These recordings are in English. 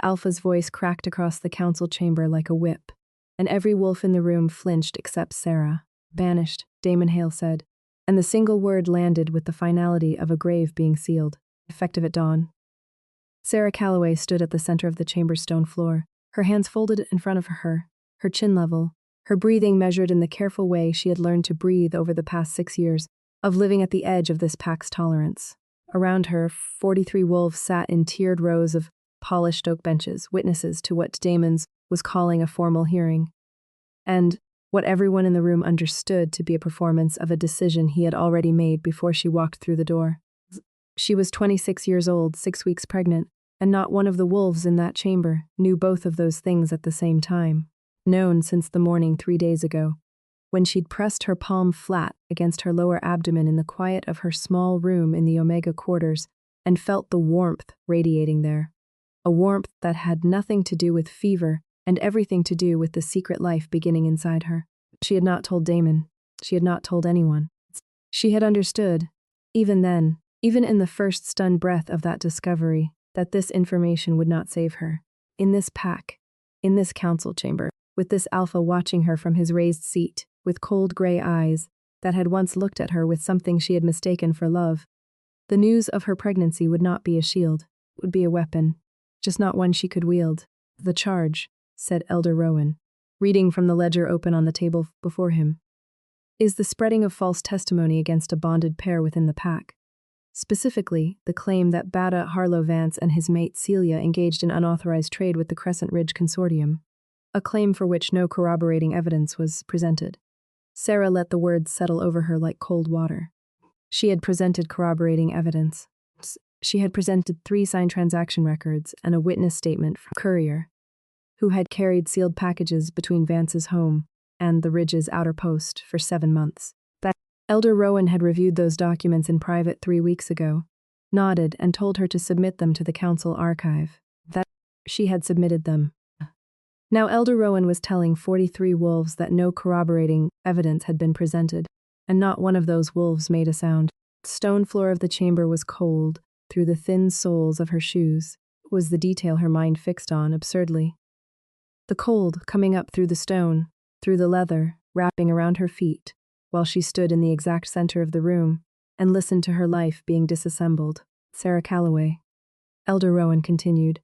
Alpha's voice cracked across the council chamber like a whip, and every wolf in the room flinched except Sarah. Banished, Damon Hale said, and the single word landed with the finality of a grave being sealed, effective at dawn. Sarah Calloway stood at the center of the chamber's stone floor, her hands folded in front of her chin level, her breathing measured in the careful way she had learned to breathe over the past 6 years of living at the edge of this pack's tolerance. Around her, 43 wolves sat in tiered rows of polished oak benches, witnesses to what Damon's was calling a formal hearing, and what everyone in the room understood to be a performance of a decision he had already made before she walked through the door. She was 26 years old, 6 weeks pregnant, and not one of the wolves in that chamber knew both of those things at the same time. Known since the morning 3 days ago, when she'd pressed her palm flat against her lower abdomen in the quiet of her small room in the Omega quarters and felt the warmth radiating there. A warmth that had nothing to do with fever and everything to do with the secret life beginning inside her. She had not told Damon. She had not told anyone. She had understood, even then, even in the first stunned breath of that discovery, that this information would not save her. In this pack, in this council chamber, with this alpha watching her from his raised seat, with cold gray eyes that had once looked at her with something she had mistaken for love, the news of her pregnancy would not be a shield, it would be a weapon, just not one she could wield. The charge, said Elder Rowan, reading from the ledger open on the table before him, is the spreading of false testimony against a bonded pair within the pack. Specifically, the claim that Bada Harlow Vance and his mate Celia engaged in unauthorized trade with the Crescent Ridge Consortium, a claim for which no corroborating evidence was presented. Sarah let the words settle over her like cold water. She had presented corroborating evidence. She had presented 3 signed transaction records and a witness statement from a courier, who had carried sealed packages between Vance's home and the Ridge's outer post for 7 months. Elder Rowan had reviewed those documents in private 3 weeks ago, nodded and told her to submit them to the council archive. That she had submitted them. Now Elder Rowan was telling 43 wolves that no corroborating evidence had been presented, and not one of those wolves made a sound. The stone floor of the chamber was cold through the thin soles of her shoes, was the detail her mind fixed on absurdly. The cold coming up through the stone, through the leather, wrapping around her feet, while she stood in the exact center of the room and listened to her life being disassembled. Sarah Calloway. Elder Rowan continued,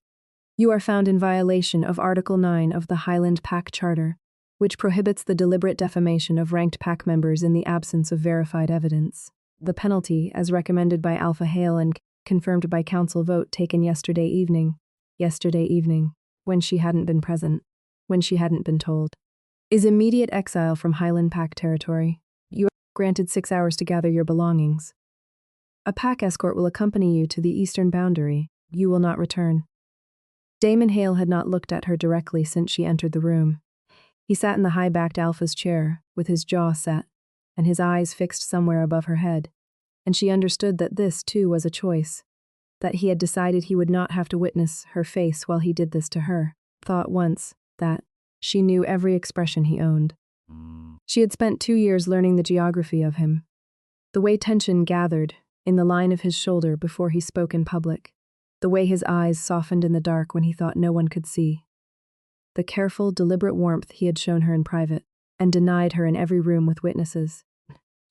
"You are found in violation of Article 9 of the Highland Pack Charter, which prohibits the deliberate defamation of ranked pack members in the absence of verified evidence. The penalty, as recommended by Alpha Hale and confirmed by council vote taken yesterday evening, when she hadn't been present, when she hadn't been told, is immediate exile from Highland Pack territory. You are granted 6 hours to gather your belongings. A pack escort will accompany you to the eastern boundary. You will not return." Damon Hale had not looked at her directly since she entered the room. He sat in the high-backed Alpha's chair, with his jaw set, and his eyes fixed somewhere above her head, and she understood that this, too, was a choice, that he had decided he would not have to witness her face while he did this to her. Thought once that she knew every expression he owned. She had spent 2 years learning the geography of him, the way tension gathered in the line of his shoulder before he spoke in public, the way his eyes softened in the dark when he thought no one could see, the careful, deliberate warmth he had shown her in private and denied her in every room with witnesses.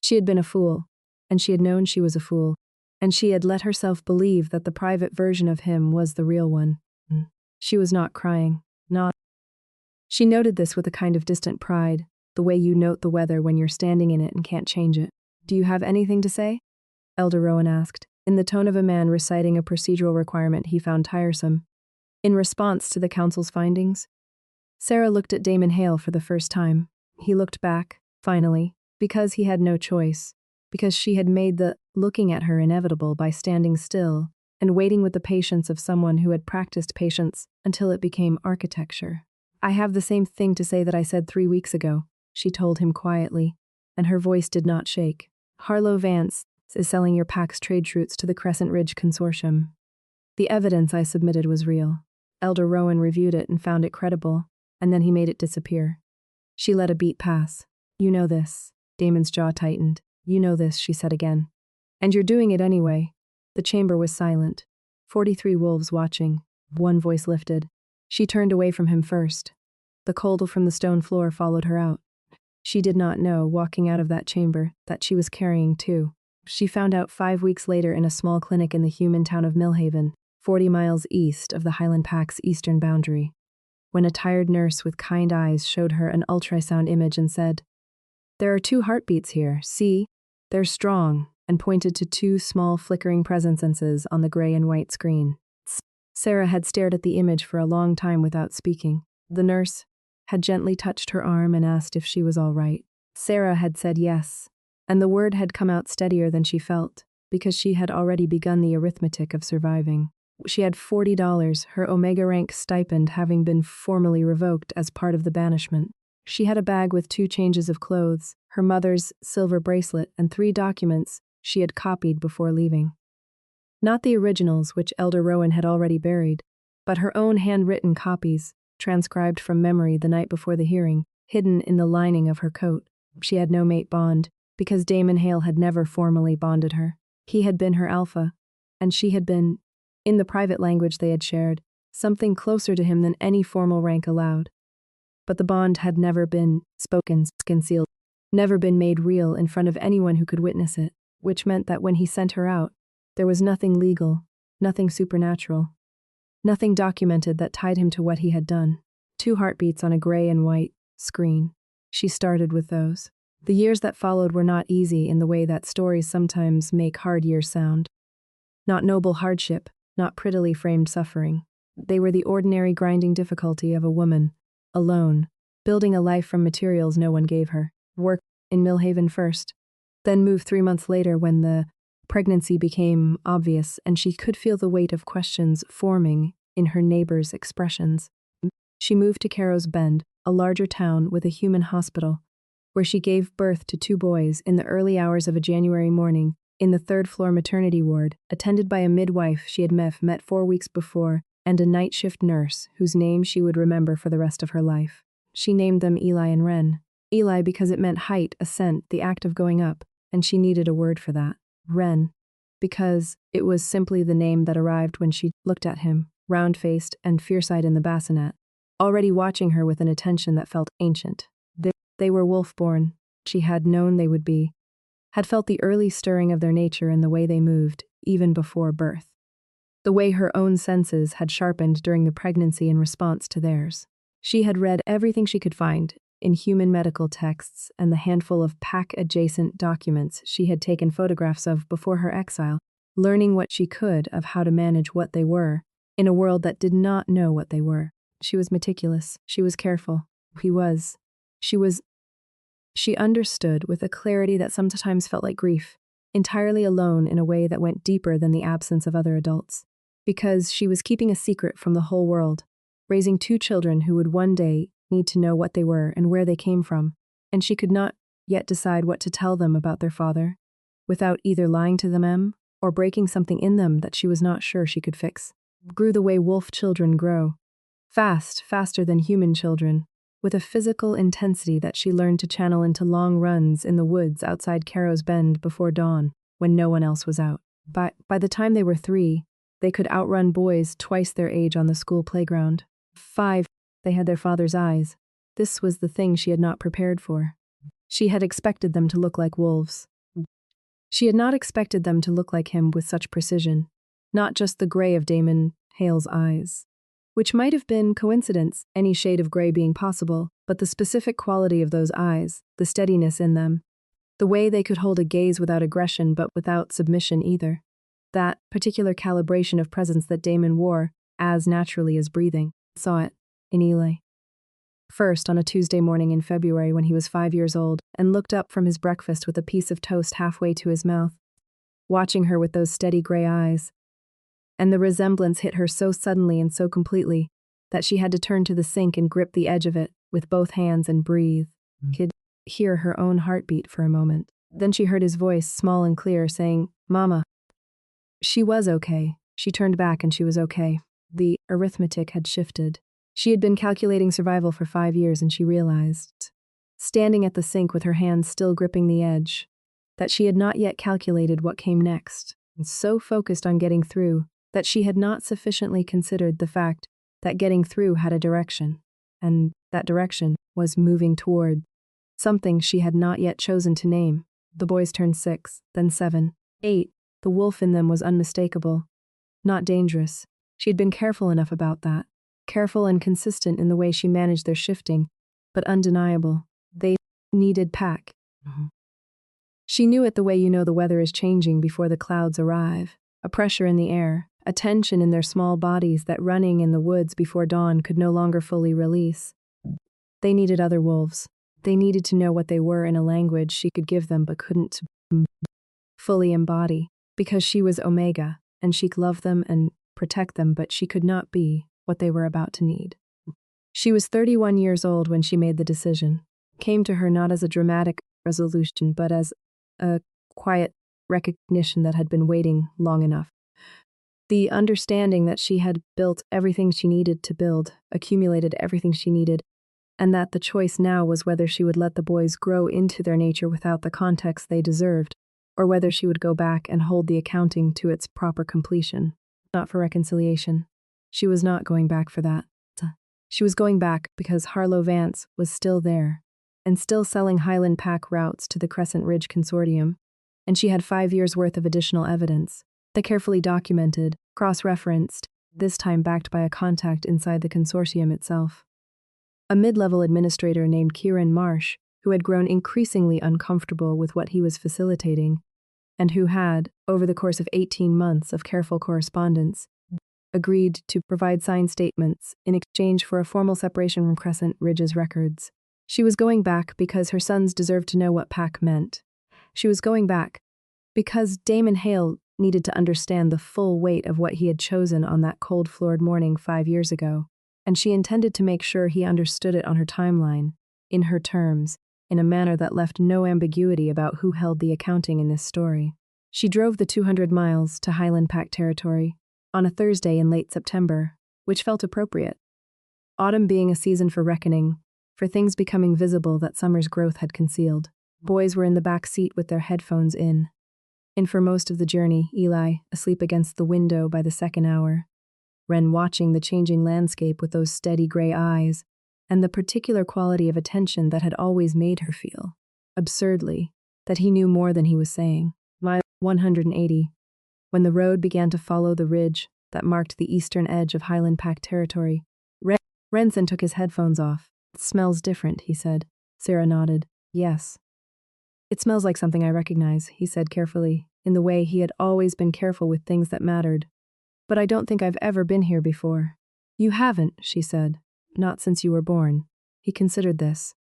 She had been a fool, and she had known she was a fool, and she had let herself believe that the private version of him was the real one. She was not crying, not. She noted this with a kind of distant pride, the way you note the weather when you're standing in it and can't change it. "Do you have anything to say?" Elder Rowan asked, in the tone of a man reciting a procedural requirement he found tiresome. In response to the council's findings, Sarah looked at Damon Hale for the first time. He looked back, finally, because he had no choice, because she had made the looking at her inevitable by standing still and waiting with the patience of someone who had practiced patience until it became architecture. "I have the same thing to say that I said 3 weeks ago," she told him quietly, and her voice did not shake. "Harlow Vance is selling your pack's trade routes to the Crescent Ridge Consortium. The evidence I submitted was real. Elder Rowan reviewed it and found it credible, and then he made it disappear." She let a beat pass. "You know this." Damon's jaw tightened. "You know this," she said again. "And you're doing it anyway." The chamber was silent. 43 wolves watching. One voice lifted. She turned away from him first. The cold from the stone floor followed her out. She did not know, walking out of that chamber, that she was carrying two. She found out 5 weeks later in a small clinic in the human town of Millhaven, 40 miles east of the Highland Pack's eastern boundary, when a tired nurse with kind eyes showed her an ultrasound image and said, "There are 2 heartbeats here, see? They're strong," and pointed to 2 small flickering presences on the gray and white screen. Sarah had stared at the image for a long time without speaking. The nurse had gently touched her arm and asked if she was all right. Sarah had said yes, and the word had come out steadier than she felt, because she had already begun the arithmetic of surviving. She had $40, her Omega rank stipend having been formally revoked as part of the banishment. She had a bag with 2 changes of clothes, her mother's silver bracelet, and 3 documents she had copied before leaving. Not the originals, which Elder Rowan had already buried, but her own handwritten copies, transcribed from memory the night before the hearing, hidden in the lining of her coat. She had no mate bond, because Damon Hale had never formally bonded her. He had been her alpha, and she had been, in the private language they had shared, something closer to him than any formal rank allowed. But the bond had never been spoken, concealed, never been made real in front of anyone who could witness it, which meant that when he sent her out, there was nothing legal, nothing supernatural, nothing documented that tied him to what he had done. 2 heartbeats on a gray and white screen. She started with those. The years that followed were not easy in the way that stories sometimes make hard years sound. Not noble hardship, not prettily framed suffering. They were the ordinary grinding difficulty of a woman, alone, building a life from materials no one gave her. Work in Millhaven first, then moved 3 months later when the pregnancy became obvious and she could feel the weight of questions forming in her neighbors' expressions. She moved to Carrow's Bend, a larger town with a human hospital, where she gave birth to 2 boys in the early hours of a January morning in the 3rd-floor maternity ward, attended by a midwife she had met 4 weeks before and a night shift nurse whose name she would remember for the rest of her life. She named them Eli and Wren. Eli because it meant height, ascent, the act of going up, and she needed a word for that. Wren, because it was simply the name that arrived when she looked at him, round-faced and fierce-eyed in the bassinet, already watching her with an attention that felt ancient. They were wolf-born, she had known they would be, had felt the early stirring of their nature in the way they moved, even before birth. The way her own senses had sharpened during the pregnancy in response to theirs. She had read everything she could find in human medical texts and the handful of pack-adjacent documents she had taken photographs of before her exile, learning what she could of how to manage what they were, in a world that did not know what they were. She was meticulous. She was careful. She understood with a clarity that sometimes felt like grief, entirely alone in a way that went deeper than the absence of other adults. Because she was keeping a secret from the whole world, raising 2 children who would one day need to know what they were and where they came from, and she could not yet decide what to tell them about their father, without either lying to them or breaking something in them that she was not sure she could fix. Grew the way wolf children grow, faster than human children, with a physical intensity that she learned to channel into long runs in the woods outside Carrow's Bend before dawn, when no one else was out. By the time they were 3, they could outrun boys twice their age on the school playground. 5, they had their father's eyes. This was the thing she had not prepared for. She had expected them to look like wolves. She had not expected them to look like him with such precision, not just the gray of Damon Hale's eyes, which might have been coincidence, any shade of gray being possible, but the specific quality of those eyes, the steadiness in them, the way they could hold a gaze without aggression but without submission either. That particular calibration of presence that Damon wore, as naturally as breathing, saw it in Eli. First, on a Tuesday morning in February when he was 5 years old, and looked up from his breakfast with a piece of toast halfway to his mouth, watching her with those steady gray eyes. And the resemblance hit her so suddenly and so completely that she had to turn to the sink and grip the edge of it with both hands and breathe. Could hear her own heartbeat for a moment. Then she heard his voice, small and clear, saying, "Mama." She was okay. She turned back and she was okay. The arithmetic had shifted. She had been calculating survival for 5 years and she realized, standing at the sink with her hands still gripping the edge, that she had not yet calculated what came next, and so focused on getting through that she had not sufficiently considered the fact that getting through had a direction, and that direction was moving toward something she had not yet chosen to name. The boys turned 6, then 7, 8. The wolf in them was unmistakable. Not dangerous. She had been careful enough about that. Careful and consistent in the way she managed their shifting, but undeniable. They needed pack. She knew it the way you know the weather is changing before the clouds arrive. A pressure in the air, a tension in their small bodies that running in the woods before dawn could no longer fully release. They needed other wolves. They needed to know what they were in a language she could give them but couldn't fully embody, because she was Omega, and she could love them and protect them, but she could not be what they were about to need. She was 31 years old when she made the decision. Came to her not as a dramatic resolution, but as a quiet recognition that had been waiting long enough. The understanding that she had built everything she needed to build, accumulated everything she needed, and that the choice now was whether she would let the boys grow into their nature without the context they deserved, or whether she would go back and hold the accounting to its proper completion. Not for reconciliation. She was not going back for that. She was going back because Harlow Vance was still there, and still selling Highland Pack routes to the Crescent Ridge Consortium, and she had 5 years' worth of additional evidence, that carefully documented, cross-referenced, this time backed by a contact inside the consortium itself. A mid-level administrator named Kieran Marsh, who had grown increasingly uncomfortable with what he was facilitating, and who had, over the course of 18 months of careful correspondence, agreed to provide signed statements in exchange for a formal separation from Crescent Ridge's records. She was going back because her sons deserved to know what pack meant. She was going back because Damon Hale needed to understand the full weight of what he had chosen on that cold-floored morning 5 years ago, and she intended to make sure he understood it on her timeline, in her terms, in a manner that left no ambiguity about who held the accounting in this story. She drove the 200 miles to Highland Pack territory on a Thursday in late September, which felt appropriate. Autumn being a season for reckoning, for things becoming visible that summer's growth had concealed. Boys were in the back seat with their headphones in. In for most of the journey, Eli, asleep against the window by the second hour. Wren watching the changing landscape with those steady gray eyes, and the particular quality of attention that had always made her feel, absurdly, that he knew more than he was saying. Mile 180. When the road began to follow the ridge that marked the eastern edge of Highland Pack territory, Renson took his headphones off. "It smells different," he said. Sarah nodded. "Yes. It smells like something I recognize," he said carefully, in the way he had always been careful with things that mattered. "But I don't think I've ever been here before." "You haven't," she said. "Not since you were born." He considered this.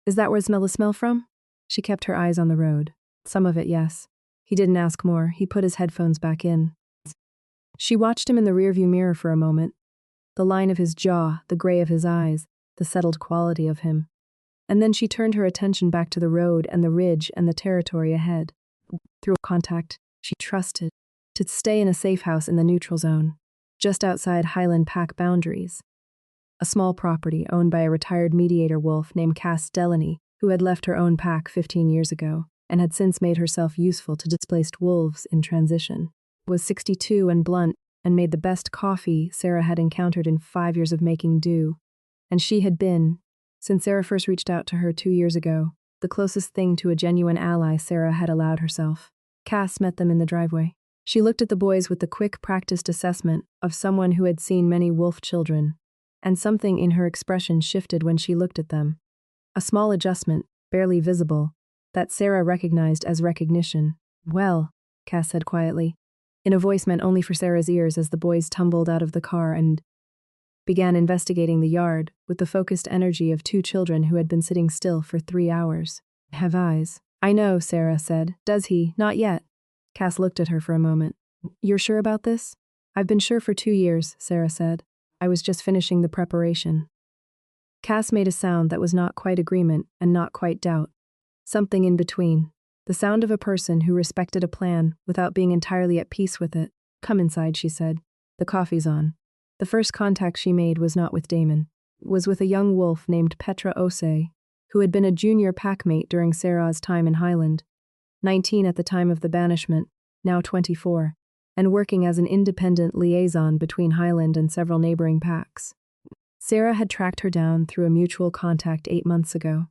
"Is that where the smell from?" She kept her eyes on the road. "Some of it, yes." He didn't ask more. He put his headphones back in. She watched him in the rearview mirror for a moment. The line of his jaw, the gray of his eyes, the settled quality of him. And then she turned her attention back to the road and the ridge and the territory ahead. Through contact, she trusted to stay in a safe house in the neutral zone, just outside Highland Pack boundaries. A small property owned by a retired mediator wolf named Cass Delaney, who had left her own pack 15 years ago and had since made herself useful to displaced wolves in transition, was 62 and blunt and made the best coffee Sarah had encountered in 5 years of making do, and she had been, since Sarah first reached out to her 2 years ago, the closest thing to a genuine ally Sarah had allowed herself. Cass met them in the driveway. She looked at the boys with the quick, practiced assessment of someone who had seen many wolf children, and something in her expression shifted when she looked at them. A small adjustment, barely visible, that Sarah recognized as recognition. "Well," Cass said quietly, in a voice meant only for Sarah's ears as the boys tumbled out of the car and began investigating the yard with the focused energy of 2 children who had been sitting still for 3 hours. "Have eyes." "I know," Sarah said. "Does he?" "Not yet." Cass looked at her for a moment. "You're sure about this?" "I've been sure for 2 years," Sarah said. "I was just finishing the preparation." Cass made a sound that was not quite agreement and not quite doubt. Something in between. The sound of a person who respected a plan without being entirely at peace with it. "Come inside," she said. "The coffee's on." The first contact she made was not with Damon. It was with a young wolf named Petra Osei, who had been a junior packmate during Sarah's time in Highland, 19 at the time of the banishment, now 24, and working as an independent liaison between Highland and several neighboring packs. Sarah had tracked her down through a mutual contact 8 months ago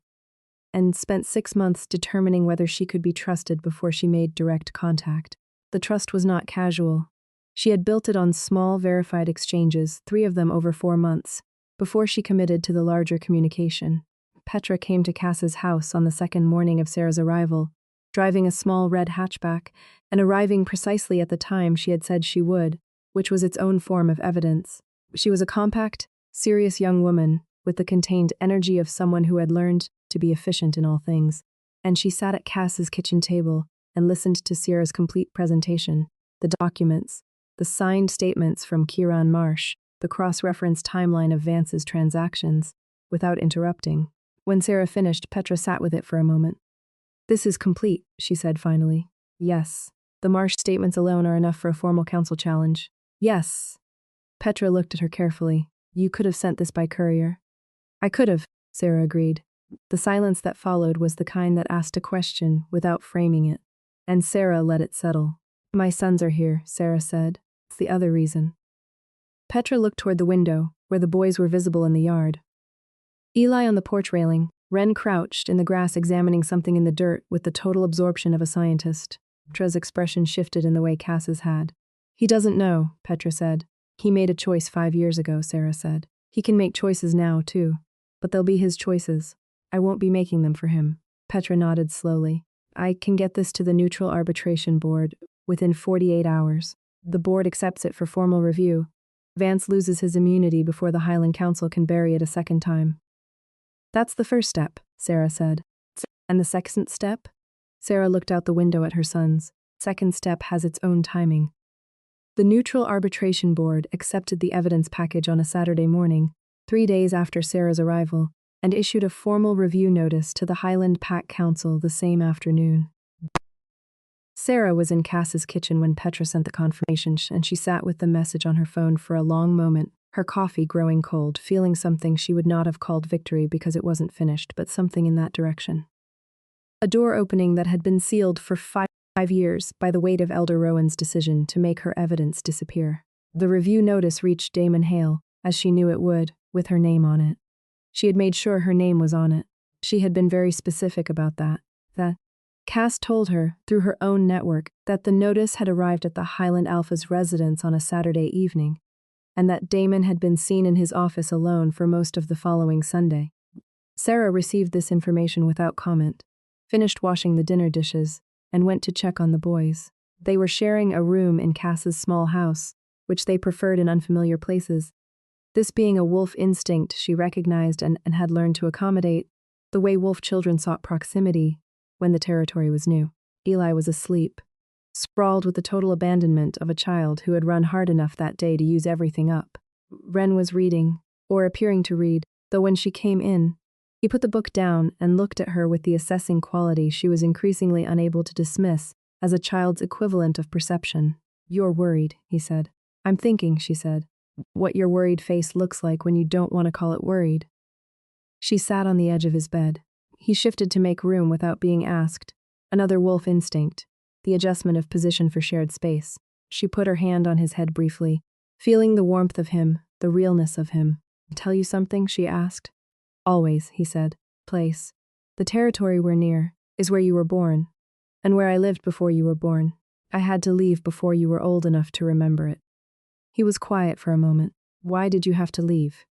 and spent 6 months determining whether she could be trusted before she made direct contact. The trust was not casual. She had built it on small, verified exchanges, 3 of them over 4 months, before she committed to the larger communication. Petra came to Cass's house on the second morning of Sarah's arrival, driving a small red hatchback, and arriving precisely at the time she had said she would, which was its own form of evidence. She was a compact, serious young woman, with the contained energy of someone who had learned to be efficient in all things, and she sat at Cass's kitchen table and listened to Sarah's complete presentation, the documents, the signed statements from Kieran Marsh, the cross-referenced timeline of Vance's transactions, without interrupting. When Sarah finished, Petra sat with it for a moment. "This is complete," she said finally. "Yes. The Marsh statements alone are enough for a formal council challenge." "Yes." Petra looked at her carefully. "You could have sent this by courier." "I could have," Sarah agreed. The silence that followed was the kind that asked a question without framing it, and Sarah let it settle. "My sons are here," Sarah said. "It's the other reason." Petra looked toward the window, where the boys were visible in the yard. Eli on the porch railing, Wren crouched in the grass examining something in the dirt with the total absorption of a scientist. Petra's expression shifted in the way Cass's had. "He doesn't know," Petra said. "He made a choice 5 years ago," Sarah said. "He can make choices now, too. But they'll be his choices. I won't be making them for him." Petra nodded slowly. "I can get this to the Neutral Arbitration Board within 48 hours. The board accepts it for formal review. Vance loses his immunity before the Highland Council can bury it a second time." "That's the first step," Sarah said. "And the second step?" Sarah looked out the window at her sons. "Second step has its own timing." The Neutral Arbitration Board accepted the evidence package on a Saturday morning, 3 days after Sarah's arrival, and issued a formal review notice to the Highland Pack Council the same afternoon. Sarah was in Cass's kitchen when Petra sent the confirmation, and she sat with the message on her phone for a long moment, her coffee growing cold, feeling something she would not have called victory because it wasn't finished, but something in that direction. A door opening that had been sealed for 5 years by the weight of Elder Rowan's decision to make her evidence disappear. The review notice reached Damon Hale, as she knew it would, with her name on it. She had made sure her name was on it. She had been very specific about that. Cass told her, through her own network, that the notice had arrived at the Highland Alpha's residence on a Saturday evening, and that Damon had been seen in his office alone for most of the following Sunday. Sarah received this information without comment, finished washing the dinner dishes, and went to check on the boys. They were sharing a room in Cass's small house, which they preferred in unfamiliar places. This being a wolf instinct she recognized and had learned to accommodate, the way wolf children sought proximity when the territory was new. Eli was asleep, sprawled with the total abandonment of a child who had run hard enough that day to use everything up. Wren was reading, or appearing to read, though when she came in, he put the book down and looked at her with the assessing quality she was increasingly unable to dismiss as a child's equivalent of perception. "You're worried," he said. "I'm thinking," she said, "what your worried face looks like when you don't want to call it worried." She sat on the edge of his bed. He shifted to make room without being asked. Another wolf instinct, the adjustment of position for shared space. She put her hand on his head briefly, feeling the warmth of him, the realness of him. "Tell you something?" she asked. "Always," he said. "Place. The territory we're near is where you were born, and where I lived before you were born. I had to leave before you were old enough to remember it." He was quiet for a moment. "Why did you have to leave?"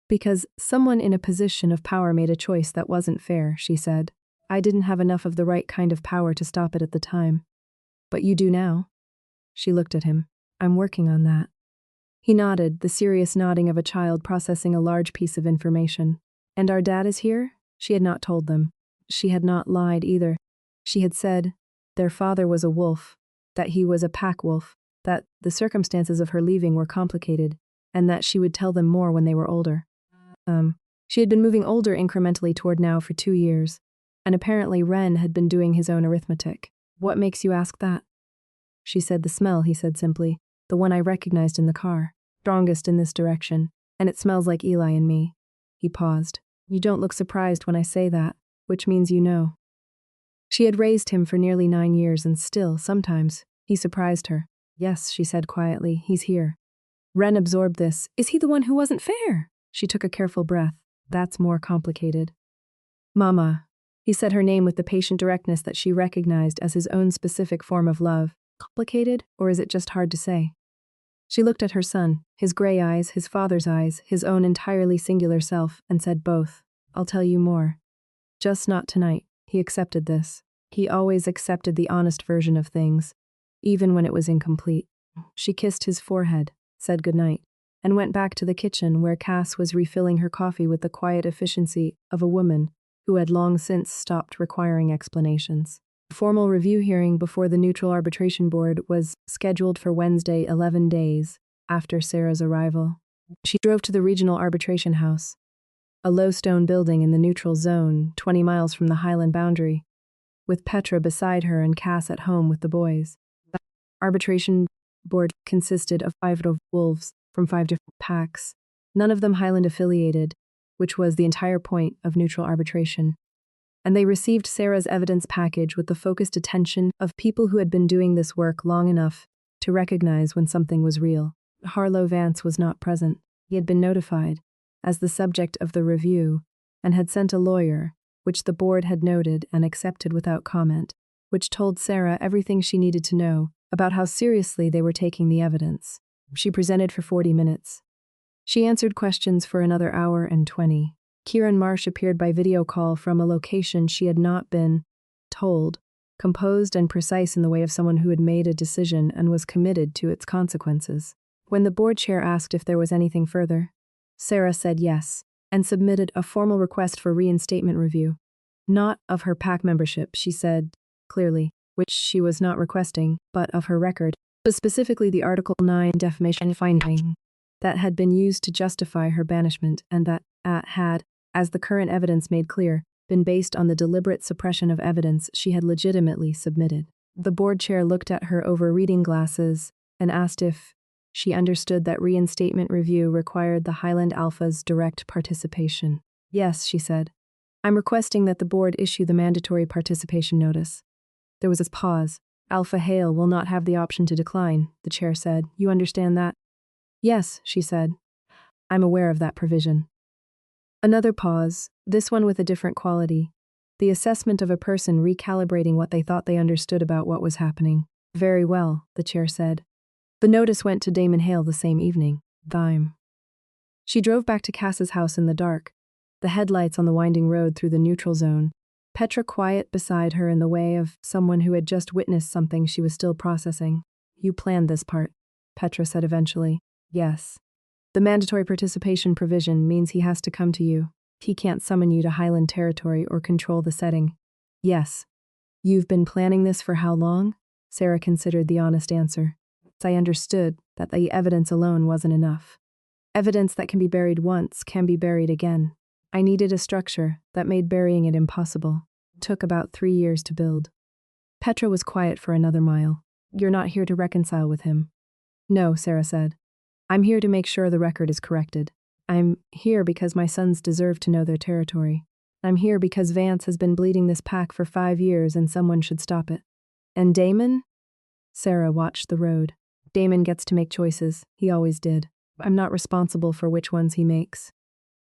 "Because someone in a position of power made a choice that wasn't fair," she said. "I didn't have enough of the right kind of power to stop it at the time. But you do now." She looked at him. "I'm working on that." He nodded, the serious nodding of a child processing a large piece of information. "And our dad is here?" She had not told them. She had not lied either. She had said their father was a wolf, that he was a pack wolf, that the circumstances of her leaving were complicated, and that she would tell them more when they were older. She had been moving older incrementally toward now for 2 years, and apparently Wren had been doing his own arithmetic. "What makes you ask that?" She said the smell, he said simply, "the one I recognized in the car, strongest in this direction, and it smells like Eli and me." He paused. "You don't look surprised when I say that, which means you know." She had raised him for nearly 9 years, and still, sometimes, he surprised her. "Yes," she said quietly, "he's here." Wren absorbed this. "Is he the one who wasn't fair?" She took a careful breath. That's more complicated. Mama. He said her name with the patient directness that she recognized as his own specific form of love. Complicated, or is it just hard to say? She looked at her son, his gray eyes, his father's eyes, his own entirely singular self, and said both. I'll tell you more. Just not tonight. He accepted this. He always accepted the honest version of things, even when it was incomplete. She kissed his forehead, said goodnight, and went back to the kitchen where Cass was refilling her coffee with the quiet efficiency of a woman who had long since stopped requiring explanations. A formal review hearing before the Neutral Arbitration Board was scheduled for Wednesday, 11 days after Sarah's arrival. She drove to the Regional Arbitration House, a low stone building in the neutral zone, 20 miles from the Highland boundary, with Petra beside her and Cass at home with the boys. The arbitration board consisted of 5 wolves from 5 different packs, none of them Highland affiliated, which was the entire point of neutral arbitration. And they received Sarah's evidence package with the focused attention of people who had been doing this work long enough to recognize when something was real. Harlow Vance was not present. He had been notified as the subject of the review and had sent a lawyer, which the board had noted and accepted without comment, which told Sarah everything she needed to know about how seriously they were taking the evidence. She presented for 40 minutes. She answered questions for another hour and 20. Kieran Marsh appeared by video call from a location she had not been told, composed and precise in the way of someone who had made a decision and was committed to its consequences. When the board chair asked if there was anything further, Sarah said yes, and submitted a formal request for reinstatement review. Not of her PAC membership, she said clearly, which she was not requesting, but of her record, but specifically the Article 9 defamation finding that had been used to justify her banishment and that had, as the current evidence made clear, been based on the deliberate suppression of evidence she had legitimately submitted. The board chair looked at her over reading glasses and asked if she understood that reinstatement review required the Highland Alpha's direct participation. Yes, she said. I'm requesting that the board issue the mandatory participation notice. There was a pause. Alpha Hale will not have the option to decline, the chair said. You understand that? Yes, she said. I'm aware of that provision. Another pause, this one with a different quality. The assessment of a person recalibrating what they thought they understood about what was happening. Very well, the chair said. The notice went to Damon Hale the same evening. Thime. She drove back to Cass's house in the dark, the headlights on the winding road through the neutral zone, Petra quiet beside her in the way of someone who had just witnessed something she was still processing. You planned this part, Petra said eventually. Yes. The mandatory participation provision means he has to come to you. He can't summon you to Highland territory or control the setting. Yes. You've been planning this for how long? Sarah considered the honest answer. I understood that the evidence alone wasn't enough. Evidence that can be buried once can be buried again. I needed a structure that made burying it impossible. It took about 3 years to build. Petra was quiet for another mile. You're not here to reconcile with him. No, Sarah said. I'm here to make sure the record is corrected. I'm here because my sons deserve to know their territory. I'm here because Vance has been bleeding this pack for 5 years and someone should stop it. And Damon? Sarah watched the road. Damon gets to make choices. He always did. I'm not responsible for which ones he makes.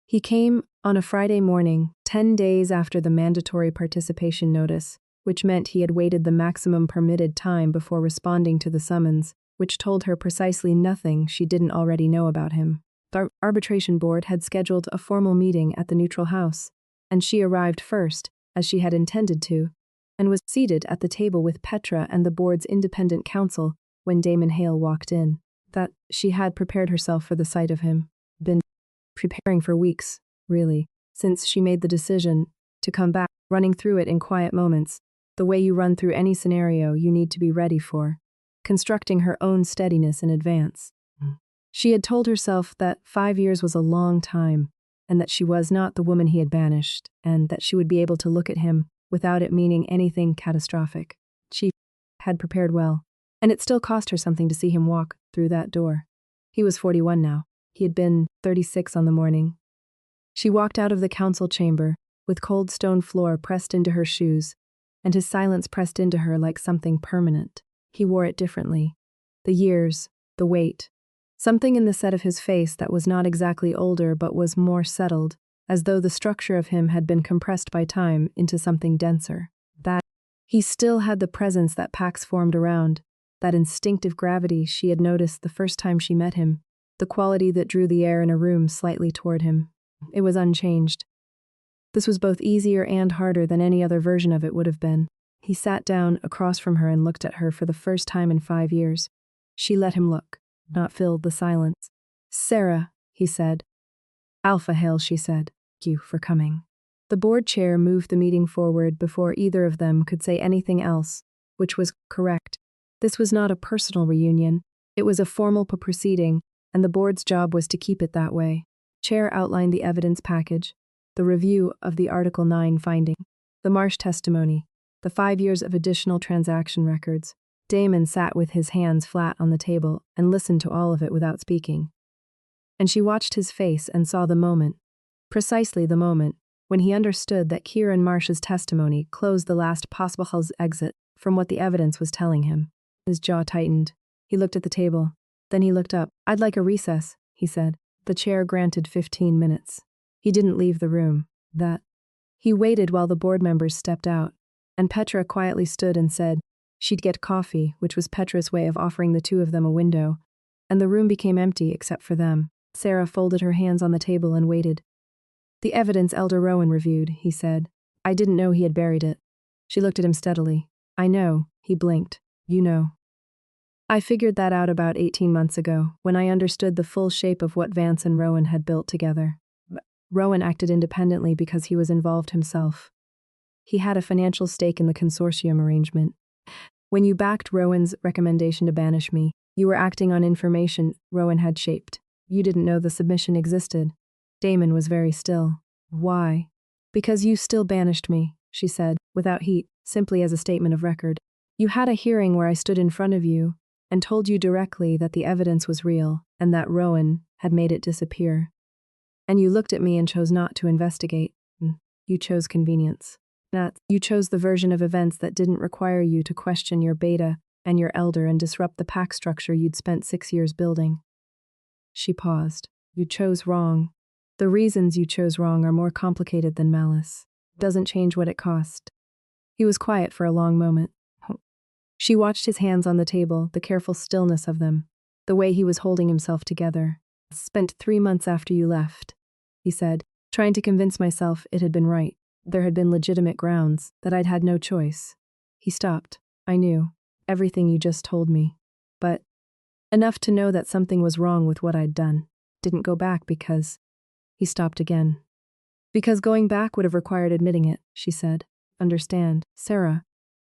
He came on a Friday morning, 10 days after the mandatory participation notice, which meant he had waited the maximum permitted time before responding to the summons, which told her precisely nothing she didn't already know about him. The arbitration board had scheduled a formal meeting at the neutral house, and she arrived first, as she had intended to, and was seated at the table with Petra and the board's independent counsel when Damon Hale walked in. That she had prepared herself for the sight of him. Been preparing for weeks, really, since she made the decision to come back, running through it in quiet moments, the way you run through any scenario you need to be ready for, constructing her own steadiness in advance. She had told herself that 5 years was a long time, and that she was not the woman he had banished, and that she would be able to look at him without it meaning anything catastrophic. She had prepared well, and it still cost her something to see him walk through that door. He was 41 now. He had been 36 on the morning. She walked out of the council chamber, with cold stone floor pressed into her shoes, and his silence pressed into her like something permanent. He wore it differently. The years, the weight, Something in the set of his face that was not exactly older but was more settled, as though the structure of him had been compressed by time into something denser. That he still had the presence that Pax formed around, that instinctive gravity she had noticed the first time she met him, the quality that drew the air in a room slightly toward him. It was unchanged. This was both easier and harder than any other version of it would have been. He sat down across from her and looked at her for the first time in 5 years. She let him look, not filled the silence. "Sarah," he said. "Alpha Hail," she said. "Thank you for coming." The board chair moved the meeting forward before either of them could say anything else, which was correct. This was not a personal reunion. It was a formal proceeding, and the board's job was to keep it that way. Chair outlined the evidence package, the review of the Article 9 finding, the Marsh testimony, the 5 years of additional transaction records. Damon sat with his hands flat on the table and listened to all of it without speaking. And she watched his face and saw the moment, precisely the moment, when he understood that Kieran Marsh's testimony closed the last possible exit from what the evidence was telling him. His jaw tightened. He looked at the table. Then he looked up. "I'd like a recess," he said. The chair granted 15 minutes. He didn't leave the room. He waited while the board members stepped out, and Petra quietly stood and said she'd get coffee, which was Petra's way of offering the two of them a window, and the room became empty except for them. Sarah folded her hands on the table and waited. "The evidence Elder Rowan reviewed," he said. "I didn't know he had buried it." She looked at him steadily. "I know," he blinked. "You know." "I figured that out about 18 months ago, when I understood the full shape of what Vance and Rowan had built together. Rowan acted independently because he was involved himself. He had a financial stake in the consortium arrangement. When you backed Rowan's recommendation to banish me, you were acting on information Rowan had shaped. You didn't know the submission existed." Damon was very still. "Why?" "Because you still banished me," she said, without heat, simply as a statement of record. "You had a hearing where I stood in front of you and told you directly that the evidence was real and that Rowan had made it disappear. And you looked at me and chose not to investigate. You chose convenience. You chose the version of events that didn't require you to question your beta and your elder and disrupt the pack structure you'd spent 6 years building." She paused. "You chose wrong. The reasons you chose wrong are more complicated than malice. Doesn't change what it cost." He was quiet for a long moment. She watched his hands on the table, the careful stillness of them, the way he was holding himself together. "Spent 3 months after you left," he said, "trying to convince myself it had been right. There had been legitimate grounds, that I'd had no choice." He stopped. "I knew. Everything you just told me. But enough to know that something was wrong with what I'd done. Didn't go back because..." He stopped again. "Because going back would have required admitting it," she said. "Understand, Sarah?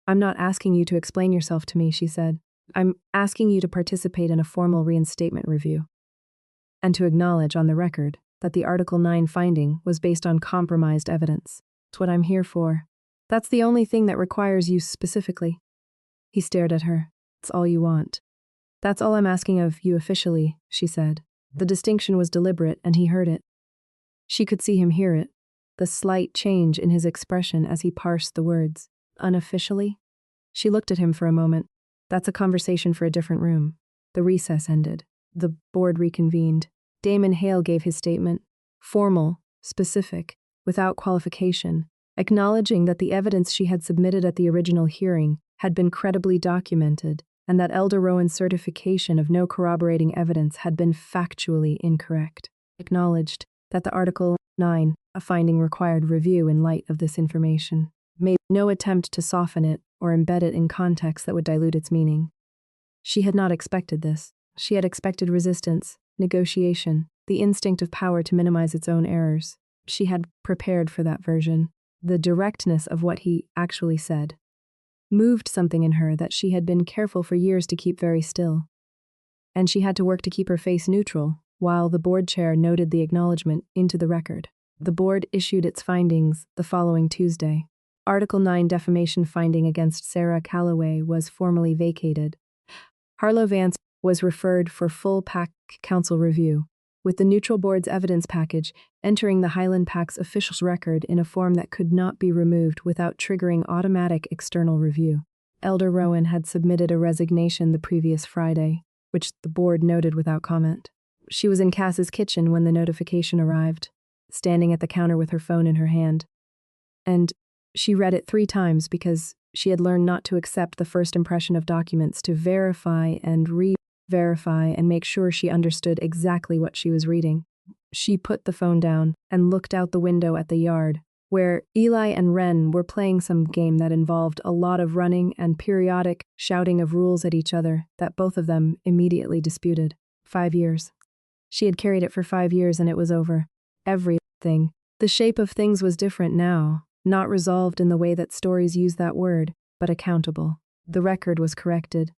I'm not asking you to explain yourself to me," she said. "I'm asking you to participate in a formal reinstatement review. And to acknowledge on the record that the Article 9 finding was based on compromised evidence. That's what I'm here for. That's the only thing that requires you specifically." He stared at her. "That's all you want." "That's all I'm asking of you officially," she said. The distinction was deliberate, and he heard it. She could see him hear it, the slight change in his expression as he parsed the words. "Unofficially?" She looked at him for a moment. "That's a conversation for a different room." The recess ended. The board reconvened. Damon Hale gave his statement, formal, specific, without qualification, acknowledging that the evidence she had submitted at the original hearing had been credibly documented and that Elder Rowan's certification of no corroborating evidence had been factually incorrect. Acknowledged that the Article 9, a finding required review in light of this information. Made no attempt to soften it or embed it in context that would dilute its meaning. She had not expected this. She had expected resistance, negotiation, the instinct of power to minimize its own errors. She had prepared for that version. The directness of what he actually said moved something in her that she had been careful for years to keep very still. And she had to work to keep her face neutral, while the board chair noted the acknowledgement into the record. The board issued its findings the following Tuesday. Article 9 defamation finding against Sarah Calloway was formally vacated. Harlow Vance was referred for full PAC council review, with the neutral board's evidence package entering the Highland PAC's official record in a form that could not be removed without triggering automatic external review. Elder Rowan had submitted a resignation the previous Friday. which the board noted without comment. She was in Cass's kitchen when the notification arrived, standing at the counter with her phone in her hand. And she read it 3 times because she had learned not to accept the first impression of documents, to verify and re-verify and make sure she understood exactly what she was reading. She put the phone down and looked out the window at the yard, where Eli and Ren were playing some game that involved a lot of running and periodic shouting of rules at each other that both of them immediately disputed. 5 years. She had carried it for 5 years and it was over. Everything. The shape of things was different now, not resolved in the way that stories use that word, but accountable. The record was corrected.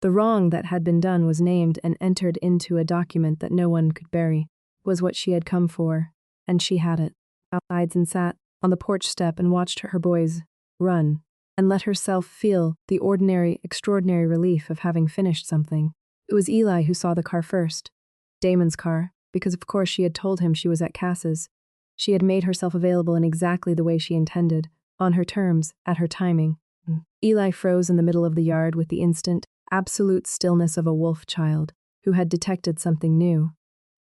The wrong that had been done was named and entered into a document that no one could bury. It was what she had come for, and she had it. Outside and sat on the porch step and watched her boys run, and let herself feel the ordinary, extraordinary relief of having finished something. It was Eli who saw the car first. Damon's car, because of course she had told him she was at Cass's. She had made herself available in exactly the way she intended, on her terms, at her timing. Eli froze in the middle of the yard with the instant, absolute stillness of a wolf child who had detected something new.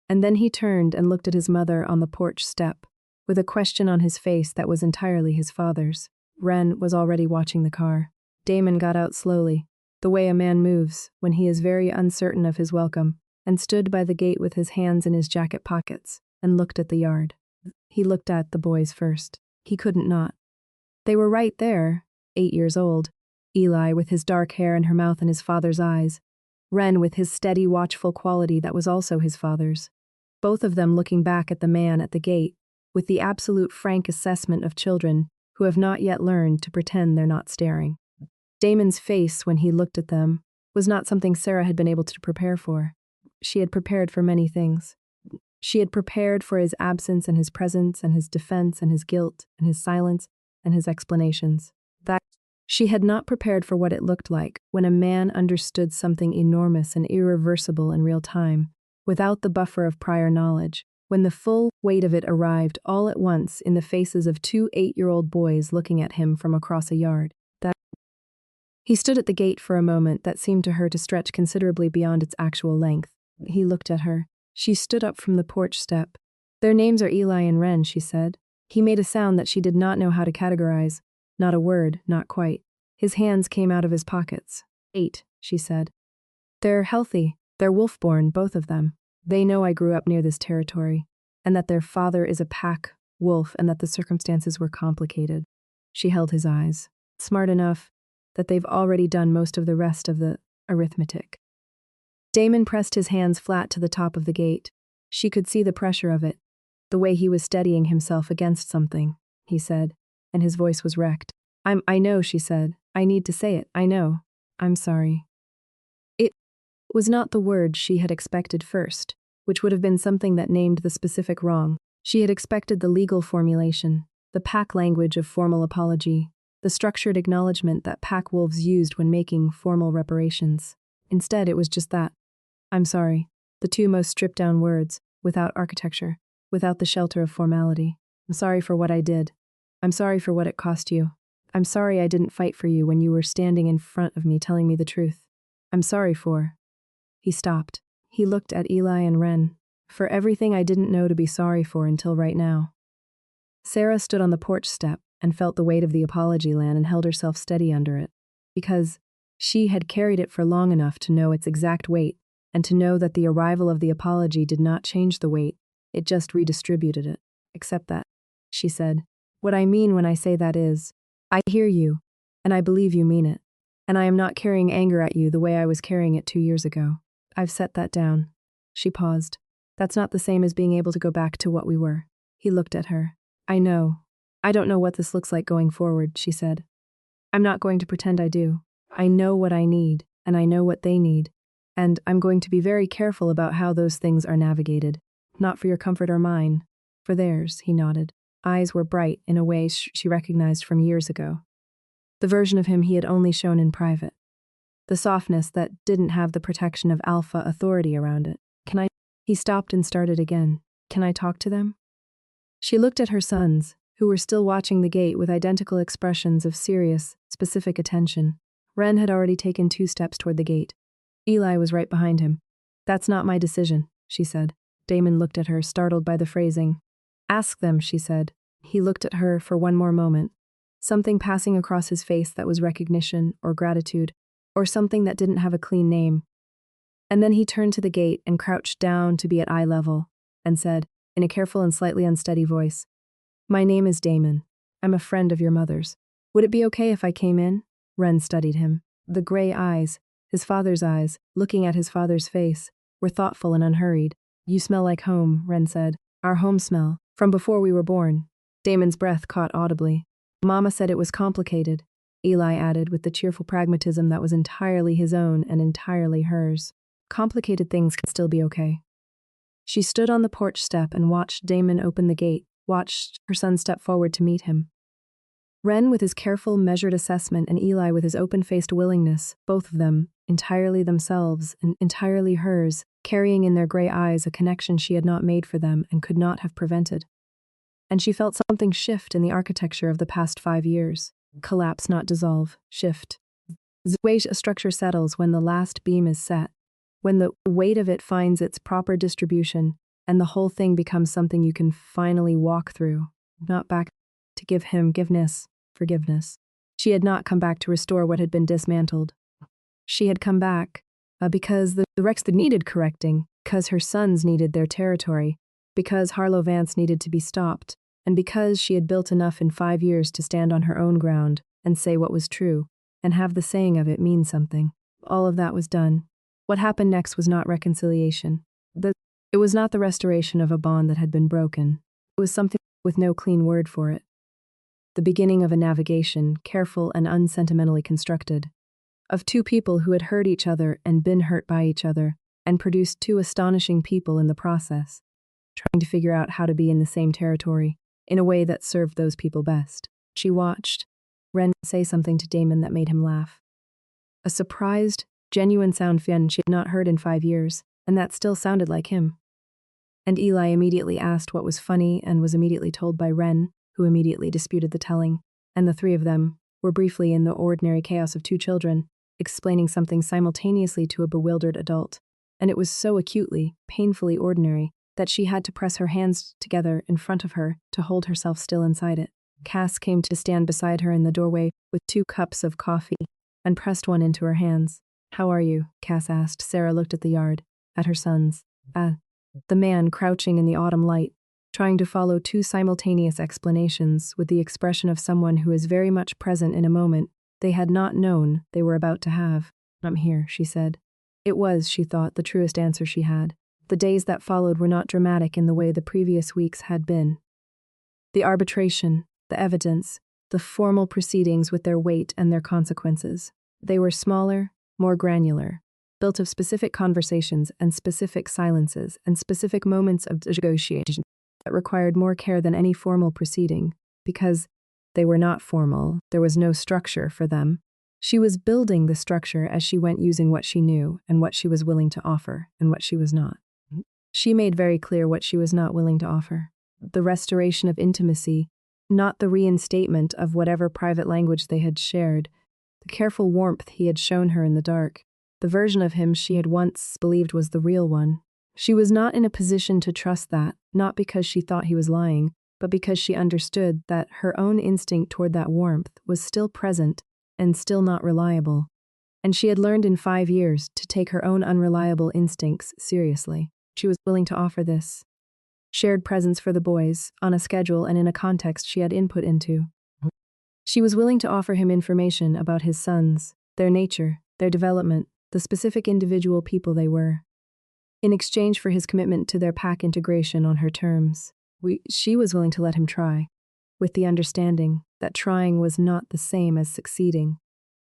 And then he turned and looked at his mother on the porch step, with a question on his face that was entirely his father's. Ren was already watching the car. Damon got out slowly, the way a man moves when he is very uncertain of his welcome, and stood by the gate with his hands in his jacket pockets, and looked at the yard. He looked at the boys first. He couldn't not. They were right there, 8 years old. Eli with his dark hair and her mouth in his father's eyes. Ren with his steady, watchful quality that was also his father's. Both of them looking back at the man at the gate, with the absolute frank assessment of children who have not yet learned to pretend they're not staring. Damon's face when he looked at them was not something Sarah had been able to prepare for. She had prepared for many things. She had prepared for his absence and his presence and his defense and his guilt and his silence and his explanations. That she had not prepared for what it looked like when a man understood something enormous and irreversible in real time, without the buffer of prior knowledge, when the full weight of it arrived all at once in the faces of 2 8-year-old boys looking at him from across a yard. He stood at the gate for a moment that seemed to her to stretch considerably beyond its actual length. He looked at her. She stood up from the porch step. Their names are Eli and Ren, she said. He made a sound that she did not know how to categorize. Not a word, not quite. His hands came out of his pockets. 8, she said. They're healthy. They're wolf-born, both of them. They know I grew up near this territory, and that their father is a pack wolf and that the circumstances were complicated. She held his eyes. Smart enough that they've already done most of the rest of the arithmetic. Damon pressed his hands flat to the top of the gate. She could see the pressure of it, the way he was steadying himself against something, he said, and his voice was wrecked. I know, she said. I need to say it. I know. I'm sorry. It was not the word she had expected first, which would have been something that named the specific wrong. She had expected the legal formulation, the pack language of formal apology, the structured acknowledgement that pack wolves used when making formal reparations. Instead, it was just that. I'm sorry. The 2 most stripped-down words, without architecture, without the shelter of formality. I'm sorry for what I did. I'm sorry for what it cost you. I'm sorry I didn't fight for you when you were standing in front of me telling me the truth. I'm sorry for... He stopped. He looked at Eli and Ren. For everything I didn't know to be sorry for until right now. Sarah stood on the porch step and felt the weight of the apology land and held herself steady under it, because she had carried it for long enough to know its exact weight, and to know that the arrival of the apology did not change the weight, it just redistributed it. Except that, she said, what I mean when I say that is, I hear you, and I believe you mean it, and I am not carrying anger at you the way I was carrying it 2 years ago. I've set that down. She paused. That's not the same as being able to go back to what we were. He looked at her. I know. I don't know what this looks like going forward, she said. I'm not going to pretend I do. I know what I need, and I know what they need, and I'm going to be very careful about how those things are navigated. Not for your comfort or mine. For theirs, he nodded. Eyes were bright in a way she recognized from years ago. The version of him he had only shown in private. The softness that didn't have the protection of alpha authority around it. He stopped and started again. Can I talk to them? She looked at her sons, who were still watching the gate with identical expressions of serious, specific attention. Ren had already taken 2 steps toward the gate. Eli was right behind him. That's not my decision, she said. Damon looked at her, startled by the phrasing. Ask them, she said. He looked at her for one more moment. Something passing across his face that was recognition or gratitude, or something that didn't have a clean name. And then he turned to the gate and crouched down to be at eye level, and said, in a careful and slightly unsteady voice, My name is Damon. I'm a friend of your mother's. Would it be okay if I came in? Wren studied him. The gray eyes, his father's eyes, looking at his father's face, were thoughtful and unhurried. You smell like home, Wren said. Our home smell, from before we were born. Damon's breath caught audibly. Mama said it was complicated, Eli added with the cheerful pragmatism that was entirely his own and entirely hers. Complicated things can still be okay. She stood on the porch step and watched Damon open the gate, watched her son step forward to meet him. Wren with his careful, measured assessment and Eli with his open-faced willingness, both of them, entirely themselves and entirely hers, carrying in their gray eyes a connection she had not made for them and could not have prevented. And she felt something shift in the architecture of the past 5 years. Collapse, not dissolve, shift. The way a structure settles when the last beam is set, when the weight of it finds its proper distribution, and the whole thing becomes something you can finally walk through, not back to give him forgiveness. She had not come back to restore what had been dismantled. She had come back because the wrecks that needed correcting, because her sons needed their territory, because Harlow Vance needed to be stopped, and because she had built enough in 5 years to stand on her own ground and say what was true, and have the saying of it mean something. All of that was done. What happened next was not reconciliation. It was not the restoration of a bond that had been broken. It was something with no clean word for it. The beginning of a navigation, careful and unsentimentally constructed, of two people who had hurt each other and been hurt by each other, and produced two astonishing people in the process, trying to figure out how to be in the same territory, in a way that served those people best. She watched Wren say something to Damon that made him laugh. A surprised, genuine sound she had not heard in 5 years, and that still sounded like him. And Eli immediately asked what was funny and was immediately told by Wren, who immediately disputed the telling, and the three of them were briefly in the ordinary chaos of two children, explaining something simultaneously to a bewildered adult, and it was so acutely, painfully ordinary that she had to press her hands together in front of her to hold herself still inside it. Cass came to stand beside her in the doorway with 2 cups of coffee and pressed one into her hands. How are you? Cass asked. Sarah looked at the yard, at her sons. The man crouching in the autumn light, trying to follow 2 simultaneous explanations with the expression of someone who is very much present in a moment they had not known they were about to have. I'm here, she said. It was, she thought, the truest answer she had. The days that followed were not dramatic in the way the previous weeks had been. The arbitration, the evidence, the formal proceedings with their weight and their consequences. They were smaller, more granular, built of specific conversations and specific silences and specific moments of negotiation that required more care than any formal proceeding, because they were not formal, there was no structure for them. She was building the structure as she went, using what she knew and what she was willing to offer and what she was not. She made very clear what she was not willing to offer. The restoration of intimacy, not the reinstatement of whatever private language they had shared, the careful warmth he had shown her in the dark, the version of him she had once believed was the real one. She was not in a position to trust that, not because she thought he was lying, but because she understood that her own instinct toward that warmth was still present and still not reliable. And she had learned in 5 years to take her own unreliable instincts seriously. She was willing to offer this shared presence for the boys, on a schedule and in a context she had input into. She was willing to offer him information about his sons, their nature, their development, the specific individual people they were, in exchange for his commitment to their pack integration on her terms. She was willing to let him try, with the understanding that trying was not the same as succeeding,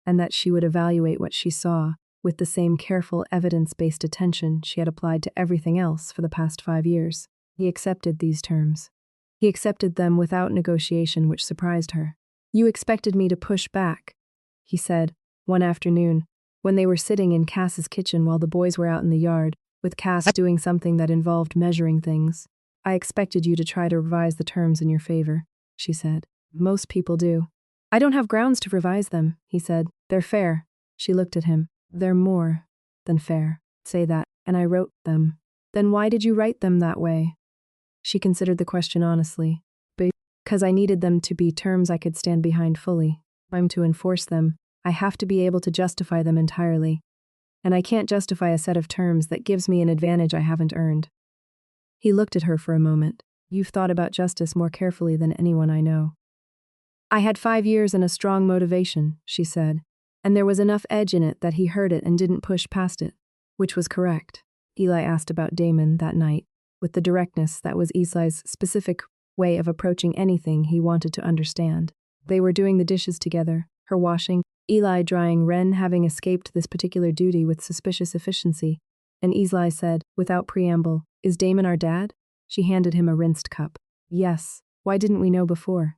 and that she would evaluate what she saw with the same careful, evidence-based attention she had applied to everything else for the past 5 years. He accepted these terms. He accepted them without negotiation, which surprised her. You expected me to push back, he said, one afternoon, when they were sitting in Cass's kitchen while the boys were out in the yard, with Cass doing something that involved measuring things. I expected you to try to revise the terms in your favor, she said. Most people do. I don't have grounds to revise them, he said. They're fair. She looked at him. They're more than fair. Say that, and I wrote them. Then why did you write them that way? She considered the question honestly. Because I needed them to be terms I could stand behind fully. If I'm to enforce them, I have to be able to justify them entirely. And I can't justify a set of terms that gives me an advantage I haven't earned. He looked at her for a moment. You've thought about justice more carefully than anyone I know. I had 5 years and a strong motivation, she said, and there was enough edge in it that he heard it and didn't push past it, which was correct. Eli asked about Damon that night, with the directness that was Eli's specific way of approaching anything he wanted to understand. They were doing the dishes together, her washing, Eli drying, Ren having escaped this particular duty with suspicious efficiency, and Eli said, without preamble, "Is Damon our dad?" She handed him a rinsed cup. "Yes. Why didn't we know before?"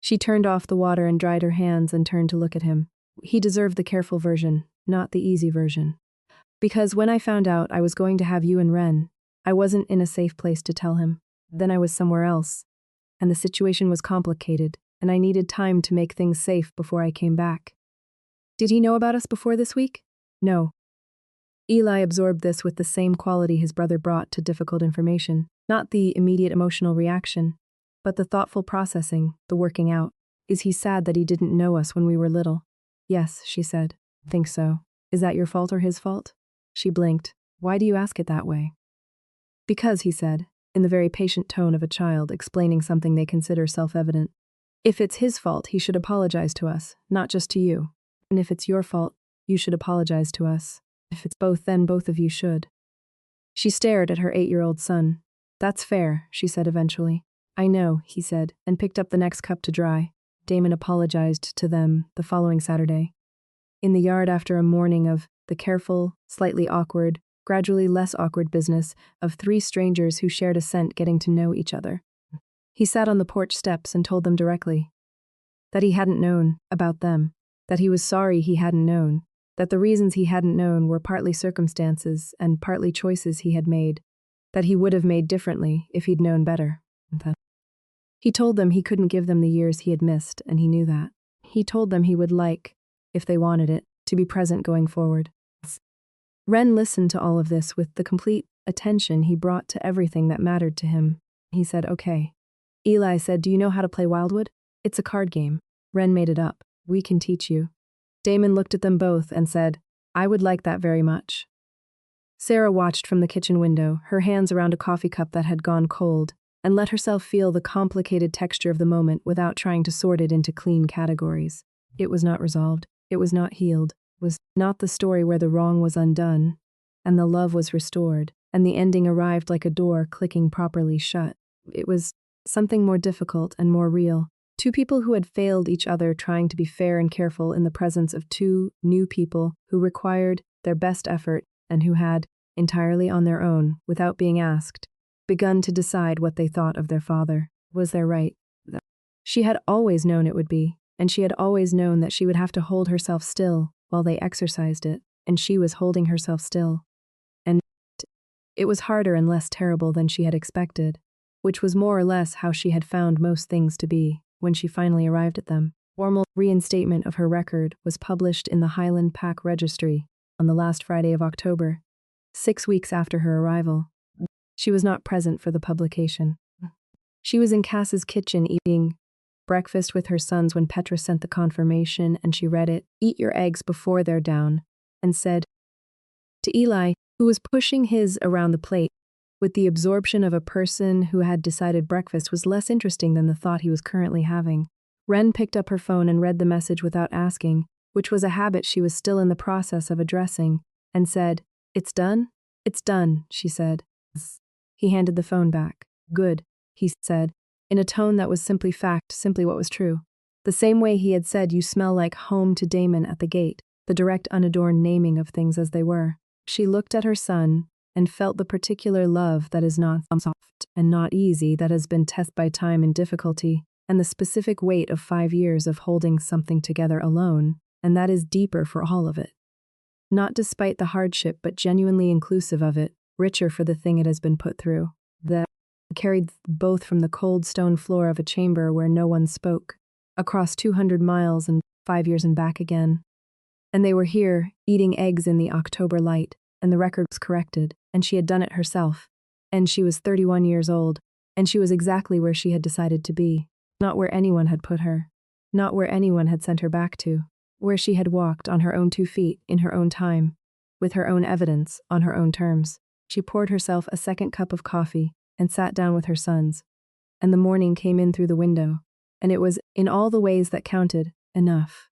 She turned off the water and dried her hands and turned to look at him. He deserved the careful version, not the easy version. Because when I found out I was going to have you and Ren, I wasn't in a safe place to tell him. Then I was somewhere else, and the situation was complicated, and I needed time to make things safe before I came back. Did he know about us before this week? No. Eli absorbed this with the same quality his brother brought to difficult information, not the immediate emotional reaction, but the thoughtful processing, the working out. Is he sad that he didn't know us when we were little? Yes, she said. Think so. Is that your fault or his fault? She blinked. Why do you ask it that way? Because, he said, in the very patient tone of a child explaining something they consider self-evident. If it's his fault, he should apologize to us, not just to you. And if it's your fault, you should apologize to us. If it's both, then both of you should. She stared at her 8-year-old son. That's fair, she said eventually. I know, he said, and picked up the next cup to dry. Damon apologized to them the following Saturday. In the yard after a morning of the careful, slightly awkward, gradually less awkward business of 3 strangers who shared a scent getting to know each other. He sat on the porch steps and told them directly that he hadn't known about them, that he was sorry he hadn't known, that the reasons he hadn't known were partly circumstances and partly choices he had made, that he would have made differently if he'd known better. He told them he couldn't give them the years he had missed, and he knew that. He told them he would like, if they wanted it, to be present going forward. Ren listened to all of this with the complete attention he brought to everything that mattered to him. He said, okay. Eli said, do you know how to play Wildwood? It's a card game. Ren made it up. We can teach you. Damon looked at them both and said, I would like that very much. Sarah watched from the kitchen window, her hands around a coffee cup that had gone cold, and let herself feel the complicated texture of the moment without trying to sort it into clean categories. It was not resolved. It was not healed. It was not the story where the wrong was undone, and the love was restored, and the ending arrived like a door clicking properly shut. It was something more difficult and more real. 2 people who had failed each other trying to be fair and careful in the presence of 2 new people who required their best effort and who had, entirely on their own, without being asked, begun to decide what they thought of their father. Was their right? She had always known it would be, and she had always known that she would have to hold herself still while they exercised it, and she was holding herself still. And it was harder and less terrible than she had expected, which was more or less how she had found most things to be when she finally arrived at them. Formal reinstatement of her record was published in the Highland Pack Registry on the last Friday of October, 6 weeks after her arrival. She was not present for the publication. She was in Cass's kitchen eating breakfast with her sons when Petra sent the confirmation, and she read it, "Eat your eggs before they're down," and said to Eli, who was pushing his around the plate, with the absorption of a person who had decided breakfast was less interesting than the thought he was currently having. Ren picked up her phone and read the message without asking, which was a habit she was still in the process of addressing, and said, "It's done?" "It's done," she said. He handed the phone back. "Good," he said, in a tone that was simply fact, simply what was true. The same way he had said, "You smell like home" to Damon at the gate, the direct, unadorned naming of things as they were. She looked at her son and felt the particular love that is not soft and not easy, that has been tested by time and difficulty, and the specific weight of 5 years of holding something together alone, and that is deeper for all of it. Not despite the hardship, but genuinely inclusive of it, richer for the thing it has been put through. That carried both from the cold stone floor of a chamber where no one spoke, across 200 miles and 5 years and back again. And they were here, eating eggs in the October light, and the record was corrected, and she had done it herself. And she was 31 years old, and she was exactly where she had decided to be. Not where anyone had put her. Not where anyone had sent her back to. Where she had walked on her own 2 feet, in her own time, with her own evidence, on her own terms. She poured herself a second cup of coffee, and sat down with her sons. And the morning came in through the window, and it was, in all the ways that counted, enough.